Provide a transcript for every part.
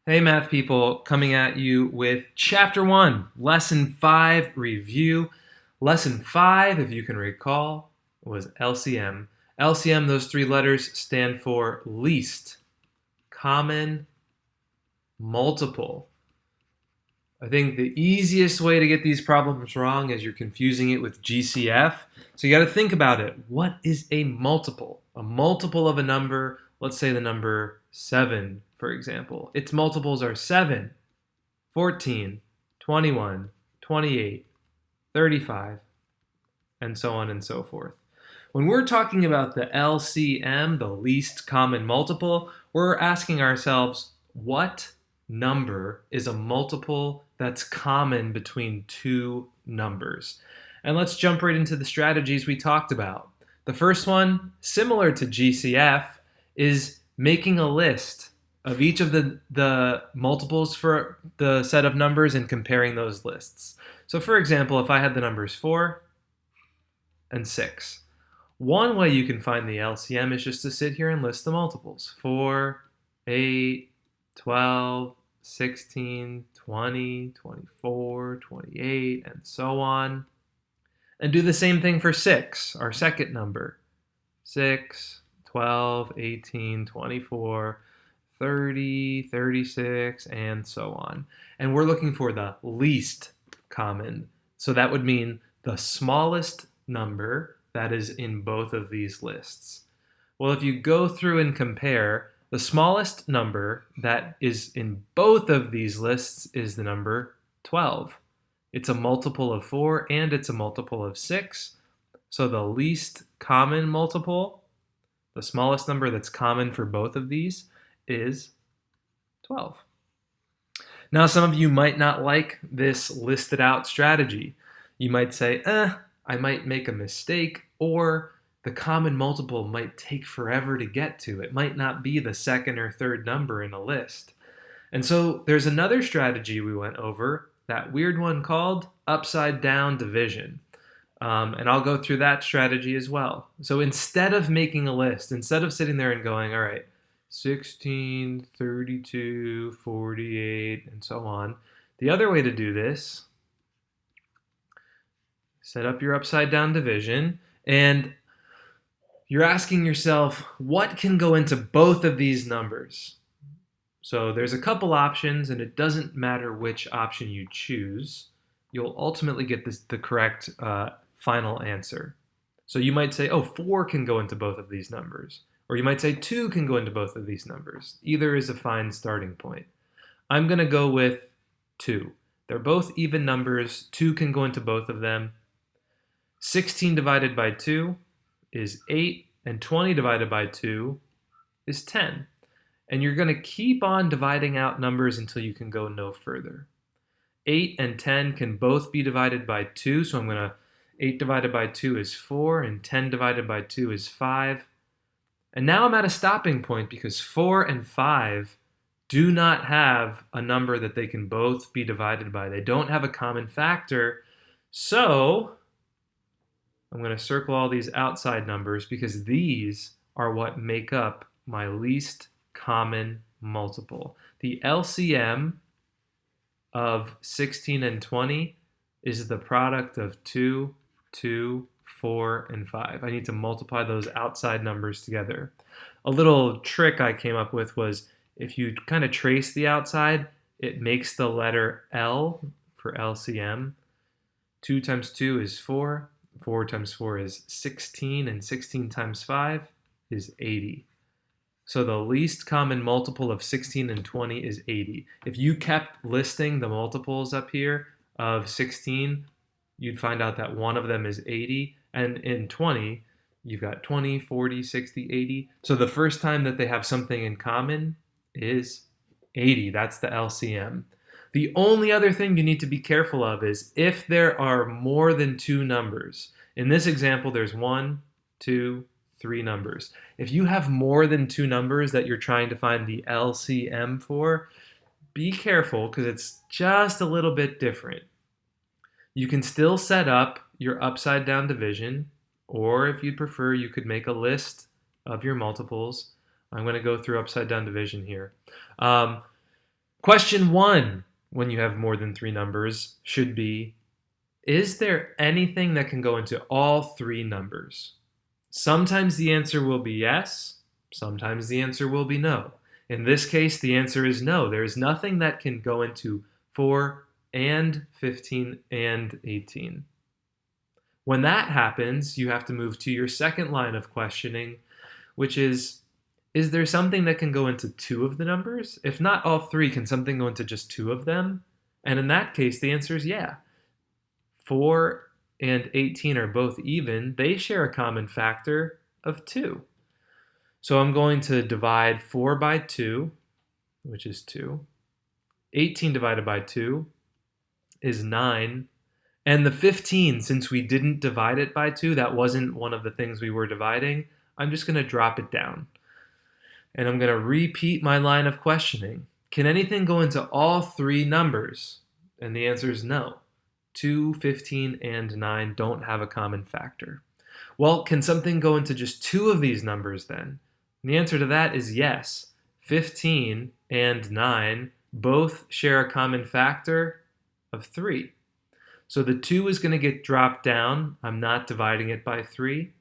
Hey, math people, coming at you with Chapter 1, Lesson 5 review. Lesson 5, if you can recall, was LCM. LCM, those three letters stand for least common multiple. I think the easiest way to get these problems wrong is you're confusing it with GCF. So you got to think about it. What is a multiple? A multiple of a number, let's say the number 7, for example. Its multiples are 7, 14, 21, 28, 35, and so on and so forth. When we're talking about the LCM, the least common multiple, we're asking ourselves, what number is a multiple that's common between two numbers? And let's jump right into the strategies we talked about. The first one, similar to GCF, is making a list of each of the multiples for the set of numbers and comparing those lists. So for example, if I had the numbers 4 and 6, one way you can find the LCM is just to sit here and list the multiples. 4, 8, 12, 16, 20, 24, 28, and so on. And do the same thing for 6, our second number. 6, 12, 18, 24, 30, 36, and so on. And we're looking for the least common. So that would mean the smallest number that is in both of these lists. Well, if you go through and compare, the smallest number that is in both of these lists is the number 12. It's a multiple of 4 and it's a multiple of 6. So the least common multiple, the smallest number that's common for both of these, is 12. Now, some of you might not like this listed out strategy. You might say, I might make a mistake, or the common multiple might take forever to get to. It might not be the second or third number in a list. And so there's another strategy we went over, that weird one called upside down division. And I'll go through that strategy as well. So instead of making a list, instead of sitting there and going, all right, 16, 32, 48, and so on, the other way to do this, set up your upside down division, and you're asking yourself, what can go into both of these numbers? So there's a couple options, and it doesn't matter which option you choose. You'll ultimately get the correct final answer. So you might say, 4 can go into both of these numbers. Or you might say 2 can go into both of these numbers. Either is a fine starting point. I'm going to go with 2. They're both even numbers. 2 can go into both of them. 16 divided by 2 is 8, and 20 divided by 2 is 10. And you're going to keep on dividing out numbers until you can go no further. 8 and 10 can both be divided by 2, so I'm going to 8 divided by 2 is 4, and 10 divided by 2 is 5. And now I'm at a stopping point because 4 and 5 do not have a number that they can both be divided by. They don't have a common factor. So I'm going to circle all these outside numbers because these are what make up my least common multiple. The LCM of 16 and 20 is the product of 2, 2, 4, and 5. I need to multiply those outside numbers together. A little trick I came up with was if you kind of trace the outside, it makes the letter L for LCM. 2 times 2 is 4. 4 times 4 is 16, and 16 times 5 is 80. So the least common multiple of 16 and 20 is 80. If you kept listing the multiples up here of 16, you'd find out that one of them is 80, and in 20, you've got 20, 40, 60, 80. So the first time that they have something in common is 80. That's the LCM. The only other thing you need to be careful of is if there are more than 2 numbers. In this example, there's 1, 2, 3 numbers. If you have more than 2 numbers that you're trying to find the LCM for, be careful because it's just a little bit different. You can still set up your upside down division, or if you'd prefer, you could make a list of your multiples. I'm going to go through upside down division here. Question 1, when you have more than 3 numbers, should be, is there anything that can go into all 3 numbers? Sometimes the answer will be yes, sometimes the answer will be no. In this case, the answer is no. There is nothing that can go into 4 and 15 and 18. When that happens, you have to move to your second line of questioning, which is there something that can go into 2 of the numbers? If not all 3, can something go into just 2 of them? And in that case, the answer is yeah. 4 and 18 are both even. They share a common factor of 2. So I'm going to divide 4 by 2, which is 2. 18 divided by 2 is 9. And the 15, since we didn't divide it by 2, that wasn't one of the things we were dividing, I'm just going to drop it down. And I'm going to repeat my line of questioning. Can anything go into all 3 numbers? And the answer is no. 2, 15, and 9 don't have a common factor. Well, can something go into just 2 of these numbers then? And the answer to that is yes. 15 and 9 both share a common factor of 3. So the 2 is going to get dropped down. I'm not dividing it by 3.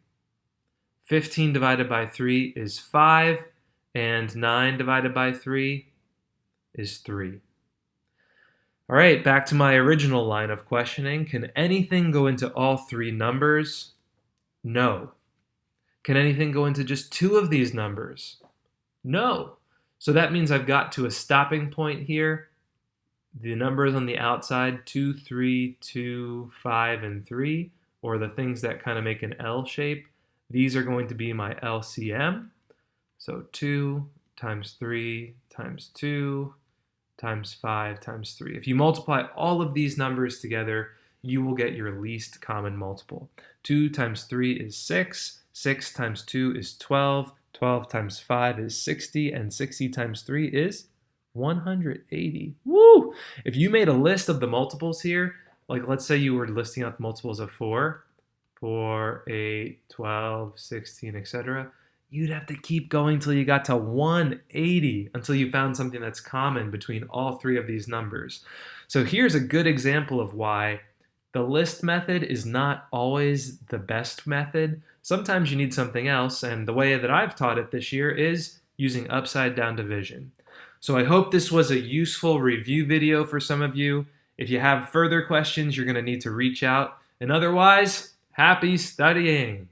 15 divided by 3 is 5, and 9 divided by 3 is 3. All right, back to my original line of questioning. Can anything go into all 3 numbers? No. Can anything go into just 2 of these numbers? No. So that means I've got to a stopping point here. The numbers on the outside, 2, 3, 2, 5, and 3, or the things that kind of make an L shape, these are going to be my LCM. So 2 times 3 times 2 times 5 times 3. If you multiply all of these numbers together, you will get your least common multiple. 2 times 3 is 6, 6 times 2 is 12, 12 times 5 is 60, and 60 times 3 is 180. Woo! If you made a list of the multiples here, like let's say you were listing out the multiples of 4, 8, 12, 16, etc., you'd have to keep going till you got to 180 until you found something that's common between all 3 of these numbers. So here's a good example of why the list method is not always the best method. Sometimes you need something else, and the way that I've taught it this year is using upside down division. So I hope this was a useful review video for some of you. If you have further questions, you're going to need to reach out. And otherwise, happy studying!